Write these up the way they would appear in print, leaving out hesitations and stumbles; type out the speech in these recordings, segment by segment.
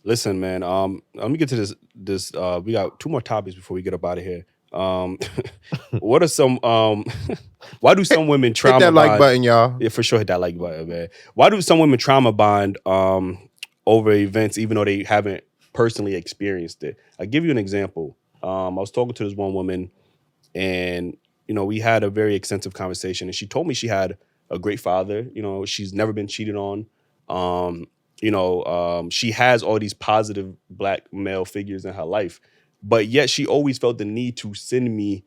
Listen, man. Let me get to this. We got two more topics before we get up out of here. Um, what are some why do some women Hit trauma that like bond? button, y'all. Yeah, for sure, hit that like button, man. Why do some women trauma bond over events even though they haven't personally experienced it? I'll give you an example. I was talking to this one woman, and we had a very extensive conversation, and she told me she had a great father. She's never been cheated on. um she has all these positive black male figures in her life, but yet she always felt the need to send me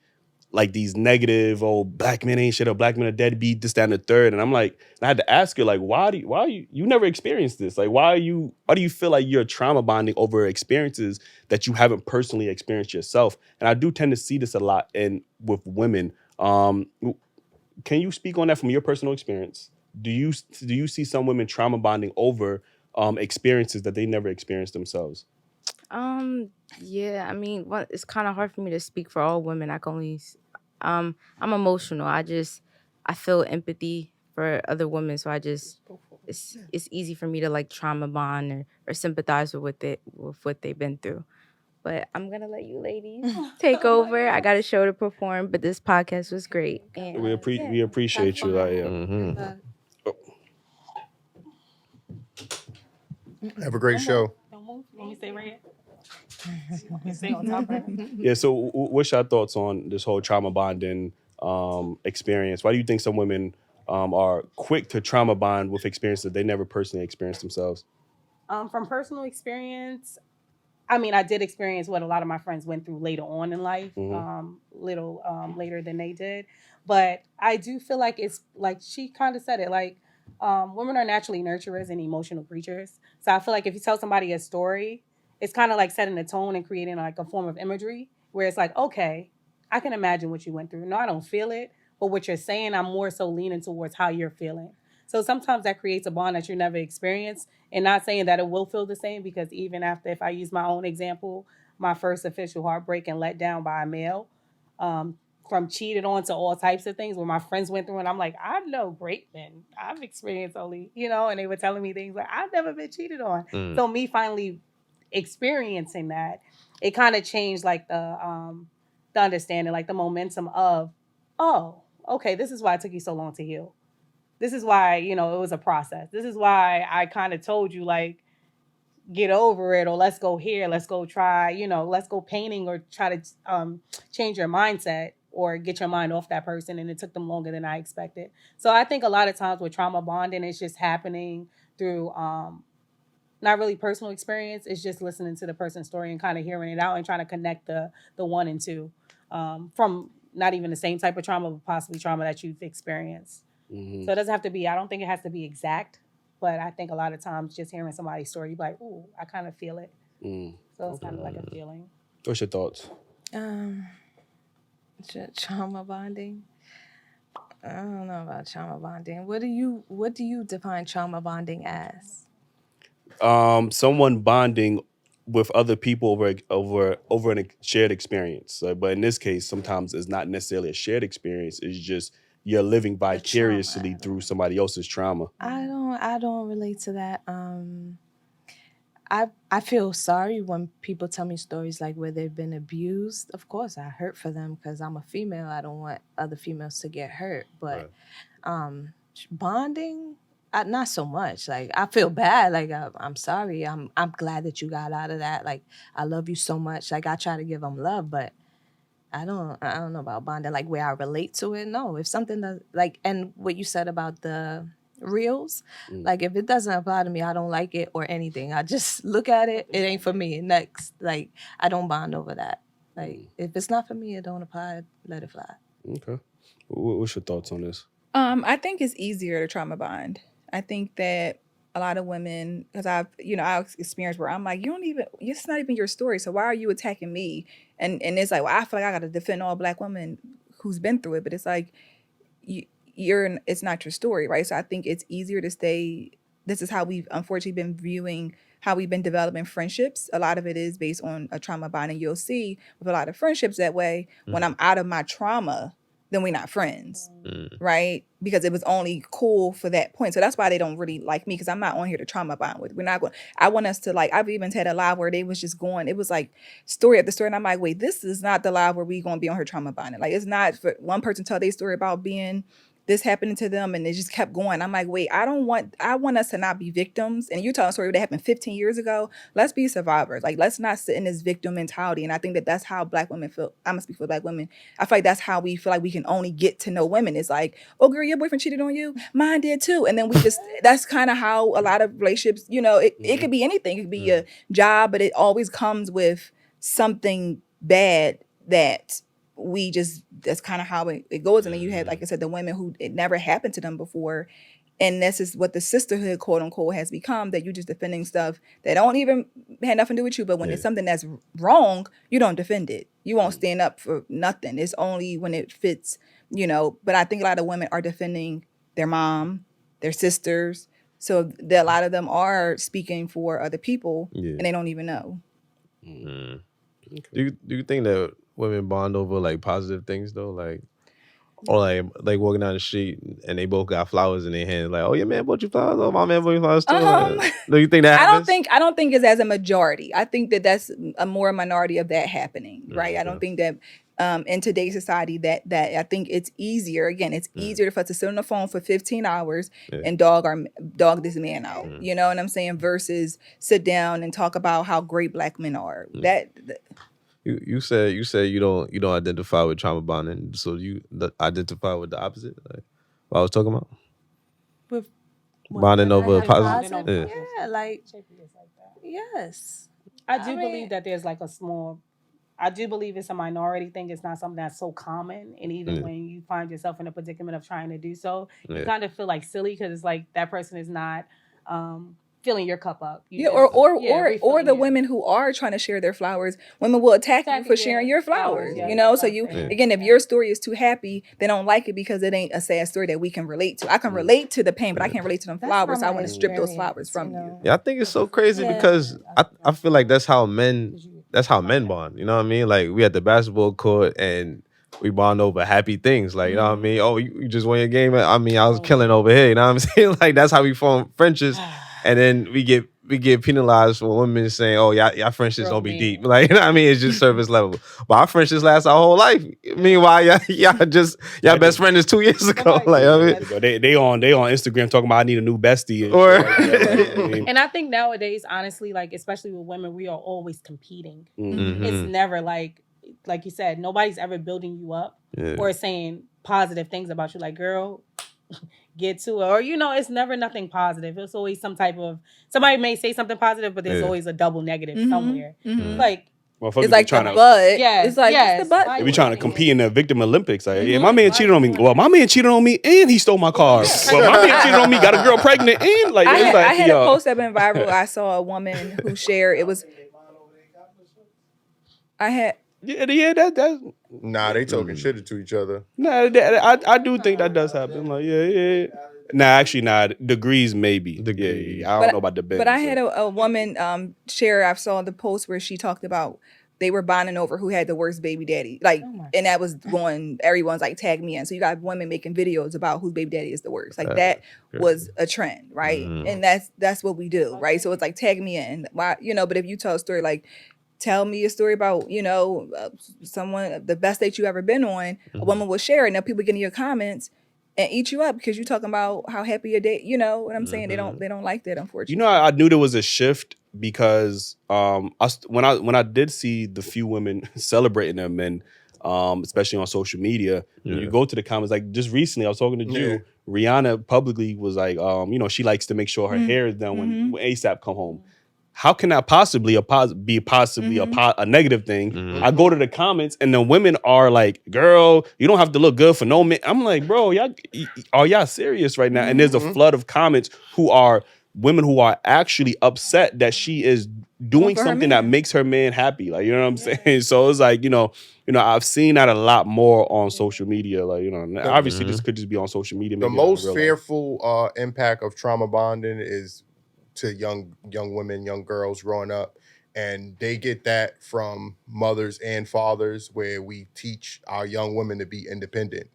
like these negative, oh, black men ain't shit, or black men are deadbeat, this, that, and the third. And I'm like, I had to ask her, like, why are you never experienced this? Like, why do you feel like you're trauma bonding over experiences that you haven't personally experienced yourself? And I do tend to see this a lot with women. Can you speak on that from your personal experience? Do you see some women trauma bonding over experiences that they never experienced themselves? Um, yeah, I mean, it's kind of hard for me to speak for all women. I can only, I'm emotional. I feel empathy for other women, so it's easy for me to like trauma bond or sympathize with what they've been through. But I'm gonna let you ladies take over. I got a show to perform, but this podcast was great, and We appreciate you. Like, yeah. Mm-hmm. Oh, Have a great show. Don't move. Let me stay right here. Let me stay on top of it. yeah. So, what's your thoughts on this whole trauma bonding experience? Why do you think some women are quick to trauma bond with experiences that they never personally experienced themselves? From personal experience, I mean, I did experience what a lot of my friends went through later on in life, little later than they did. But I do feel like it's like she kind of said it, like women are naturally nurturers and emotional creatures. So I feel like if you tell somebody a story, it's kind of like setting a tone and creating like a form of imagery where it's like, okay, I can imagine what you went through. No, I don't feel it, but what you're saying, I'm more so leaning towards how you're feeling. So sometimes that creates a bond that you never experienced, and not saying that it will feel the same, because even after, if I use my own example, my first official heartbreak and let down by a male, um, from cheated on to all types of things where my friends went through, and I'm like, I know great men. I've experienced only, and they were telling me things like, I've never been cheated on. So me finally experiencing that, it kind of changed like the understanding, like the momentum of, oh, okay, this is why it took you so long to heal. This is why, it was a process. This is why I kind of told you, like, get over it, or let's go here, let's go try, let's go painting, or try to change your mindset or get your mind off that person. And it took them longer than I expected. So I think a lot of times with trauma bonding, it's just happening through not really personal experience. It's just listening to the person's story and kind of hearing it out and trying to connect the one and two from not even the same type of trauma, but possibly trauma that you've experienced. Mm-hmm. So it doesn't have to be, I don't think it has to be exact, but I think a lot of times just hearing somebody's story, you're like, ooh, I kind of feel it. So it's kind of like a feeling. What's your thoughts? Um, trauma bonding. I don't know about trauma bonding. What do you define trauma bonding as? Someone bonding with other people over a shared experience. But in this case, sometimes it's not necessarily a shared experience. It's just you're living vicariously through somebody else's trauma. I don't relate to that. I feel sorry when people tell me stories like where they've been abused. Of course, I hurt for them because I'm a female. I don't want other females to get hurt. But bonding, not so much. Like, I feel bad. Like, I'm sorry. I'm glad that you got out of that. Like, I love you so much. Like, I try to give them love, but I don't know about bonding. Like, where I relate to it. No, if something does, like, and what you said about the reels, like, if it doesn't apply to me, I don't like it or anything. I just look at it. It ain't for me. Next, like, I don't bond over that. Like, if it's not for me, it don't apply. Let it fly. Okay. What's your thoughts on this? I think it's easier to trauma bond. I think that a lot of women, because I've experienced where I'm like, it's not even your story. So why are you attacking me? And it's like, well, I feel like I got to defend all Black women who's been through it. But it's like, it's not your story, right? So I think it's easier to stay. This is how we've unfortunately been viewing how we've been developing friendships. A lot of it is based on a trauma bond, and you'll see with a lot of friendships that way. When I'm out of my trauma, then we're not friends, right? Because it was only cool for that point. So that's why they don't really like me, because I'm not on here to trauma bond with. We're not going. I want us to like. I've even had a live where they was just going. It was like story after story, and I'm like, wait, this is not the live where we going to be on here trauma bonding. Like, it's not for one person tell their story about being this happening to them, and it just kept going. I'm like, wait, I want us to not be victims. And you're telling a story that happened 15 years ago. Let's be survivors. Like, let's not sit in this victim mentality. And I think that that's how Black women feel. I must speak for Black women. I feel like that's how we feel like we can only get to know women. It's like, oh girl, your boyfriend cheated on you, mine did too. And then we just that's kind of how a lot of relationships, it could be anything. It could be a job, but it always comes with something bad that we just, that's kind of how it goes. And then you have, like I said, the women who it never happened to them before. And this is what the sisterhood, quote unquote, has become, that you just defending stuff that don't even have nothing to do with you. But when it's something that's wrong, you don't defend it. You won't stand up for nothing. It's only when it fits, But I think a lot of women are defending their mom, their sisters. So a lot of them are speaking for other people, and they don't even know. Do you think that women bond over like positive things though, like, or like walking down the street and they both got flowers in their hands, like, oh your man bought you flowers, oh my man bought you flowers too. Do you think that happens? I don't think it's as a majority. I think that that's a more minority of that happening, right? I don't think that in today's society that I think it's easier. Again, it's easier for us to sit on the phone for 15 hours and dog this man out. You know what I'm saying? Versus sit down and talk about how great Black men are. You said you don't identify with trauma bonding, so you identify with the opposite, like what I was talking about, With bonding over positive. positive, yeah, like yes. I do believe that there's like I do believe it's a minority thing. It's not something that's so common. And even when you find yourself in a predicament of trying to do so, you kind of feel like silly, because it's like that person is not filling your cup up. Or the women who are trying to share their flowers, women will attack you for sharing your flowers. So again, if your story is too happy, they don't like it because it ain't a sad story that we can relate to. I can relate to the pain, but I can't relate to them flowers. So I want to strip those flowers from you. Yeah, I think it's so crazy because I feel like that's how men bond. You know what I mean? Like, we at the basketball court and we bond over happy things. Like, you know what I mean? Oh, you just won your game. I mean, I was killing over here. You know what I'm saying? Like, that's how we form friendships. And then we get penalized for women saying, "Oh, y'all friendships don't be deep." Like, you know what I mean? It's just surface level. But our friendships last our whole life. Meanwhile, y'all best friend is 2 years ago. Like, I mean, they on Instagram talking about I need a new bestie. And I think nowadays, honestly, like especially with women, we are always competing. It's never like you said, nobody's ever building you up or saying positive things about you. Like, girl, get to it, or it's never nothing positive. It's always some type of, somebody may say something positive, but there's always a double negative somewhere. Like, it's like the butt. Yeah, it's like it's the butt. They be trying to compete in the victim Olympics. Like, yeah, my man cheated on me. Well, my man cheated on me and he stole my car. Well, my man cheated on me, got a girl pregnant, and like, I had a post that went viral. I saw a woman who shared. It was. That's. Nah, they talking shit to each other. Nah, I do think that does happen. Like, yeah. Nah, actually, degrees maybe. Yeah. I don't know about the bends. But I had a woman share. I saw the post where she talked about they were bonding over who had the worst baby daddy. Like, and that was going. Everyone's like, tag me in. So you got women making videos about whose baby daddy is the worst. Like, that was a trend, right? And that's what we do, right? So it's like, tag me in. Why, But if you tell a story like, tell me a story about, someone, the best date you ever been on, a woman will share it. Now people get in your comments and eat you up because you're talking about how happy your date, you know what I'm saying? They don't like that, unfortunately. I knew there was a shift because when I did see the few women celebrating them, and especially on social media, when you go to the comments, like just recently I was talking to Jew, Rihanna publicly was like, she likes to make sure her hair is done when ASAP come home. How can that possibly be a negative thing? I go to the comments and the women are like, "Girl, you don't have to look good for no man." I'm like, "Bro, are y'all serious right now?" And there's a flood of comments who are women who are actually upset that she is doing something that makes her man happy. Like, you know what I'm saying? So it's like, I've seen that a lot more on social media. Like, obviously this could just be on social media. The most fearful impact of trauma bonding is to young women, young girls growing up, and they get that from mothers and fathers, where we teach our young women to be independent.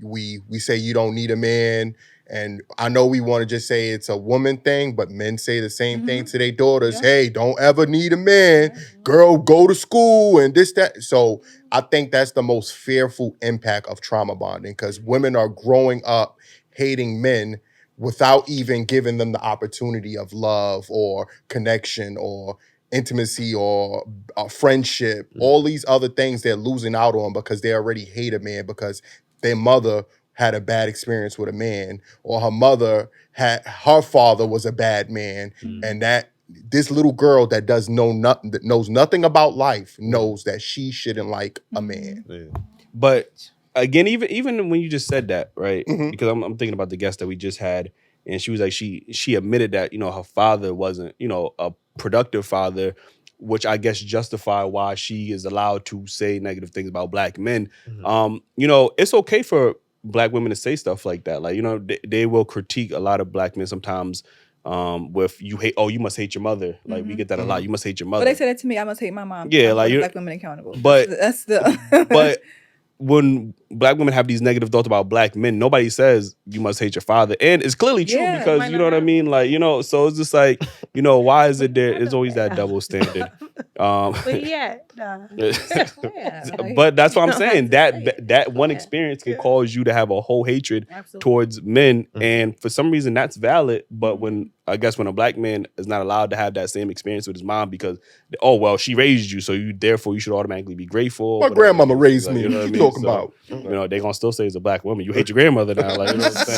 We say you don't need a man. And I know we want to just say it's a woman thing, but men say the same thing to their daughters. Yeah. Hey, don't ever need a man. Girl, go to school and this, that. So I think that's the most fearful impact of trauma bonding, because women are growing up hating men without even giving them the opportunity of love or connection or intimacy or friendship. All these other things they're losing out on because they already hate a man because their mother had a bad experience with a man, or her father was a bad man, and that this little girl that that knows nothing about life knows that she shouldn't like a man. Yeah. But again, even when you just said that, right? Mhm. Because I'm thinking about the guest that we just had, and she was like, she admitted that, you know, her father wasn't, you know, a productive father, which I guess justify why she is allowed to say negative things about black men. You know, it's okay for black women to say stuff like that. Like, you know, they will critique a lot of black men sometimes with you must hate your mother. Like, we get that a lot. You must hate your mother. But they said that to me. I must hate my mom. Yeah, I'm like holding black women accountable. But that's the. but when black women have these negative thoughts about black men, nobody says you must hate your father, and it's clearly true Yeah, because might you not know what I have mean. Like, you know, so it's just like, you know, why is it there? It's always that double standard. But yeah, nah. But that's what I'm You don't saying. have to say That one experience can cause you to have a whole hatred Absolutely. towards men, and for some reason that's valid. But when I guess when a black man is not allowed to have that same experience with his mom because she raised you, so therefore you should automatically be grateful. My grandmama raised me. You know What what I you mean? talking So, about? you know, they're gonna still say it's a black woman. You hate your grandmother now, like, you know what I'm saying?